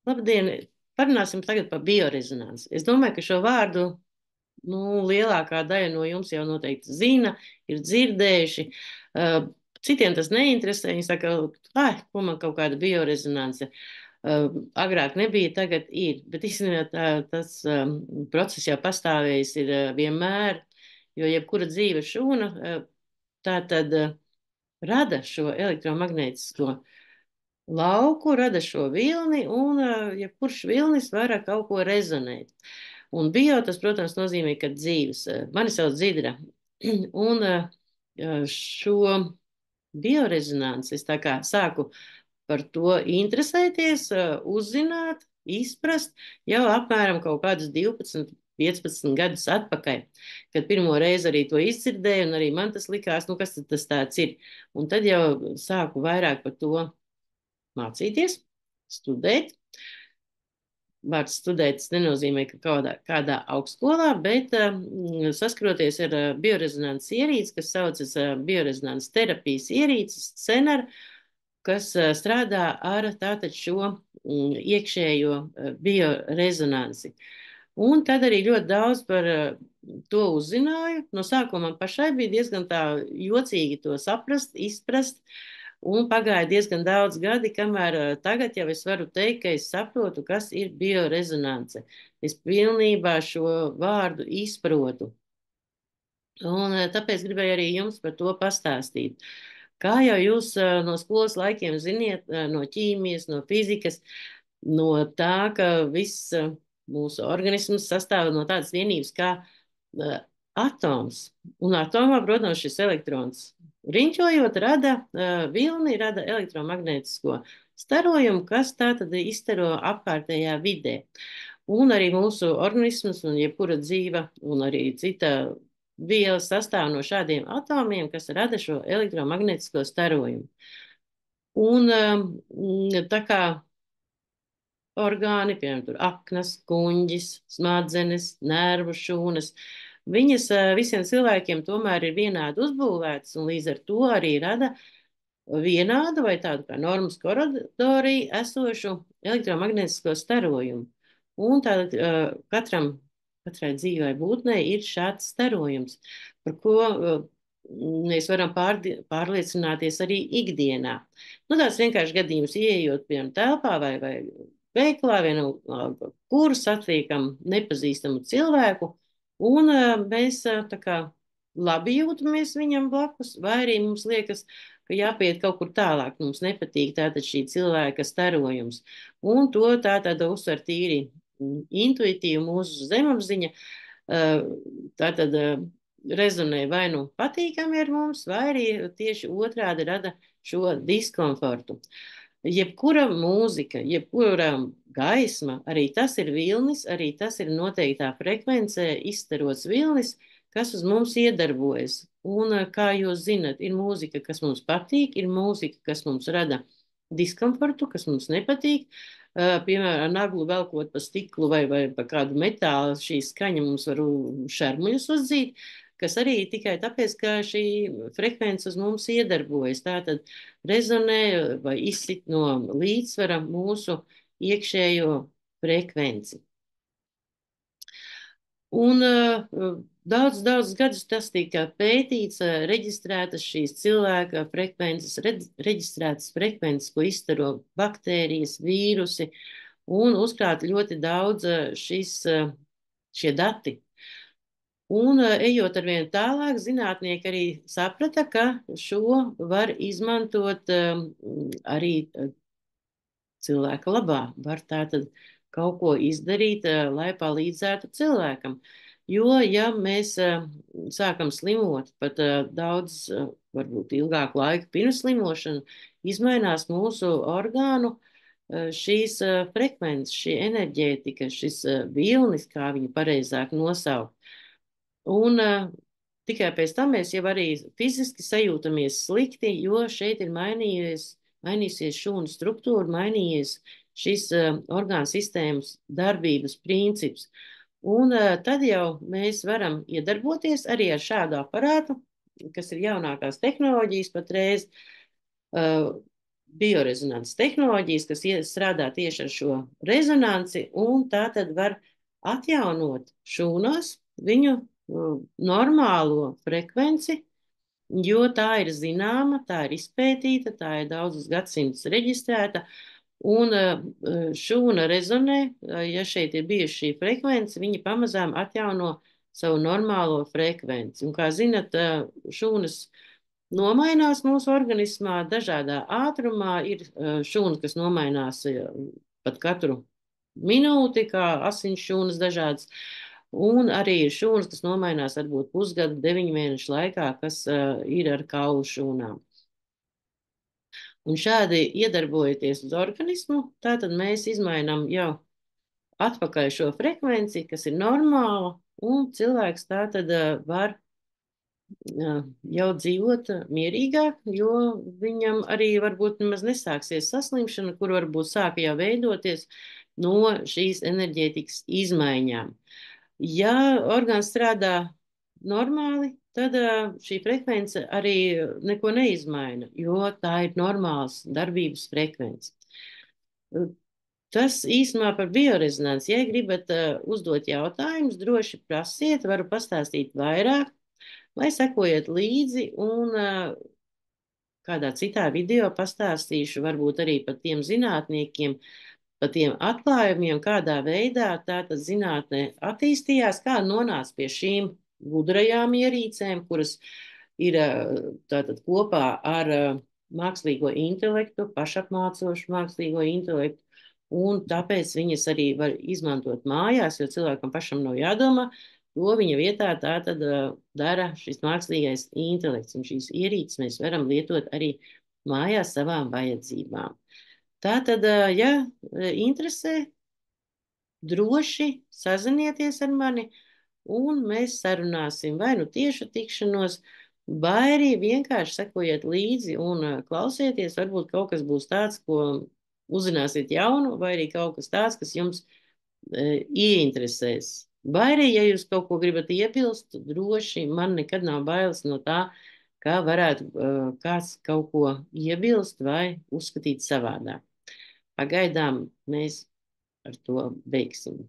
Labdien! Parunāsim tagad par biorezonanci. Es domāju, ka šo vārdu lielākā daļa no jums jau noteikti zina, ir dzirdējuši. Citiem tas neinteresē. Viņi saka, ko man kaut kāda biorezonance. Agrāk nebija, tagad ir. Bet īstenībā tas process jau pastāvējis ir vienmēr, jo jebkura dzīve šūna tā tad rada šo elektromagnētisko lauku, rada šo vilni, un jebkurš vilnis var ar kaut ko rezonēt. Un bio tas, protams, nozīmē, ka dzīves. Mani sauc Dzidra. Un šo biorezonanci es tā kā sāku par to interesēties, uzzināt, izprast jau apmēram kaut kādus 12, 15 gadus atpakaļ, kad pirmo reizi arī to izdzirdēju, un arī man tas likās, kas tas tāds ir. Un tad jau sāku vairāk par to mācīties, studēt. Vārds studēt, tas nenozīmē, ka kādā augstskolā, bet saskroties ar biorezonances ierīci, kas saucas biorezonances terapijas ierīces, CENAR, kas strādā ar tātad šo iekšējo biorezonanci. Un tad arī ļoti daudz par to uzzināju. No sākuma man pašai bija diezgan tā jocīgi to saprast, izprast. Un pagāja diezgan daudz gadi, kamēr tagad jau es varu teikt, ka es saprotu, kas ir biorezonance. Es pilnībā šo vārdu izprotu. Un tāpēc gribēju arī jums par to pastāstīt. Kā jau jūs no skolas laikiem ziniet, no ķīmijas, no fizikas, no tā, ka viss mūsu organisms sastāv no tādas vienības kā atoms. Un atomā, protams, šis elektrons riņķojot rada vilni, rada elektromagnētisko starojumu, kas tātad izstaro apkārtējā vidē. Un arī mūsu organisms un jebkura dzīva un arī cita viela sastāv no šādiem atomiem, kas rada šo elektromagnētisko starojumu. Un tā kā orgāni, piemēram, tur aknas, kuņģis, smadzenes, nervu šūnas, viņas visiem cilvēkiem tomēr ir vienādi uzbūvētas un līdz ar to arī rada vienādu vai tādu kā normas koridorī esošu elektromagnētisko starojumu. Un tātad katrai dzīvai būtnei ir šāds starojums, par ko mēs varam pārliecināties arī ikdienā. Tāds vienkārši gadījums ieejot, piemēram, telpā vai veiklā, vienalga, kur satiekam nepazīstamu cilvēku, un mēs tā kā labi jūtamies viņam blakus, vai arī mums liekas, ka jāpiet kaut kur tālāk, mums nepatīk tātad šī cilvēka starojums. Un to tātad uzsver tīri intuitīvi mūsu zemapziņa, tātad rezonē vai nu patīkami ar mums, vai arī tieši otrādi rada šo diskomfortu. Jebkura mūzika, jebkura gaisma, arī tas ir vilnis, arī tas ir noteiktā frekvencē izstarots vilnis, kas uz mums iedarbojas. Un, kā jūs zinat, ir mūzika, kas mums patīk, ir mūzika, kas mums rada diskomfortu, kas mums nepatīk. Piemēram, naglu velkot pa stiklu vai pa kādu metālu, šī skaņa mums var šermuļus uzdzīt, kas arī tikai tāpēc, ka šī frekvence uz mums iedarbojas. Tātad rezonē vai izsit no līdzsvara mūsu iekšējo frekvenci. Un daudz gadus tas tika pētīts, reģistrētas šīs cilvēka frekvences, reģistrētas frekvences, ko izstaro baktērijas, vīrusi, un uzkrāta ļoti daudz šie dati. Un ejot ar vien tālāk, zinātnieki arī saprata, ka šo var izmantot arī cilvēka labā. Var tātad kaut ko izdarīt, lai palīdzētu cilvēkam. Jo, ja mēs sākam slimot pat daudz, varbūt ilgāku laiku pirms slimošana, izmainās mūsu orgānu šīs frekvences, šī enerģētika, šis vilnis, kā viņu pareizāk nosaukt. Un tikai pēc tam mēs jau arī fiziski sajūtamies slikti, jo šeit ir mainījusies šūnu struktūra, mainījies šis orgānu sistēmas darbības princips. Un tad jau mēs varam iedarboties arī ar šādu aparātu, kas ir jaunākās tehnoloģijas patreiz. biorezonanses tehnoloģijas, kas strādā tieši ar šo rezonanci, un tā tad var atjaunot šūnos viņu normālo frekvenci, jo tā ir zināma, tā ir izpētīta, tā ir daudzus gadsimtus reģistrēta, un šūna rezonē, ja šeit ir bijusi šī frekvence, viņa pamazām atjauno savu normālo frekvenci. Un, kā zinat, šūnas nomainās mūsu organismā dažādā ātrumā. Ir šūnas, kas nomainās pat katru minūti, kā asins šūnas dažādas. Un arī ir šūnas, kas nomainās varbūt pusgadu, 9 mēnešu laikā, kas ir ar kaulu šūnām. Un šādi iedarbojoties uz organismu, tātad mēs izmainām jau atpakaļ šo frekvenci, kas ir normāla, un cilvēks tātad var jau dzīvot mierīgāk, jo viņam arī varbūt nemaz nesāksies saslimšana, kur varbūt sāka jau veidoties no šīs enerģētikas izmaiņām. Ja orgāns strādā normāli, tad šī frekvence arī neko neizmaina, jo tā ir normāls darbības frekvence. Tas īsumā par biorezonanci. Ja gribat uzdot jautājumus, droši prasiet, varu pastāstīt vairāk, lai sekojiet līdzi, un kādā citā video pastāstīšu varbūt arī par tiem zinātniekiem, par tiem atklājumiem, kādā veidā tātad zinātnē attīstījās, kā nonāca pie šīm gudrajām ierīcēm, kuras ir tātad kopā ar mākslīgo intelektu, pašapmācošu mākslīgo intelektu, un tāpēc viņas arī var izmantot mājās, jo cilvēkam pašam nav jādomā, to viņa vietā tātad dara šis mākslīgais intelekts, un šīs ierīces mēs varam lietot arī mājās savām vajadzībām. Tātad, ja interesē, droši sazinieties ar mani, un mēs sarunāsim vai nu tiešu tikšanos, vai arī vienkārši sekojiet līdzi un klausieties. Varbūt kaut kas būs tāds, ko uzzināsiet jaunu, vai arī kaut kas tāds, kas jums ieinteresēs. Vai arī, ja jūs kaut ko gribat iebilst, droši man nekad nav bailes no tā, kā varētu kāds kaut ko iebilst vai uzskatīt savādāk. Pagaidām mēs ar to beigsim.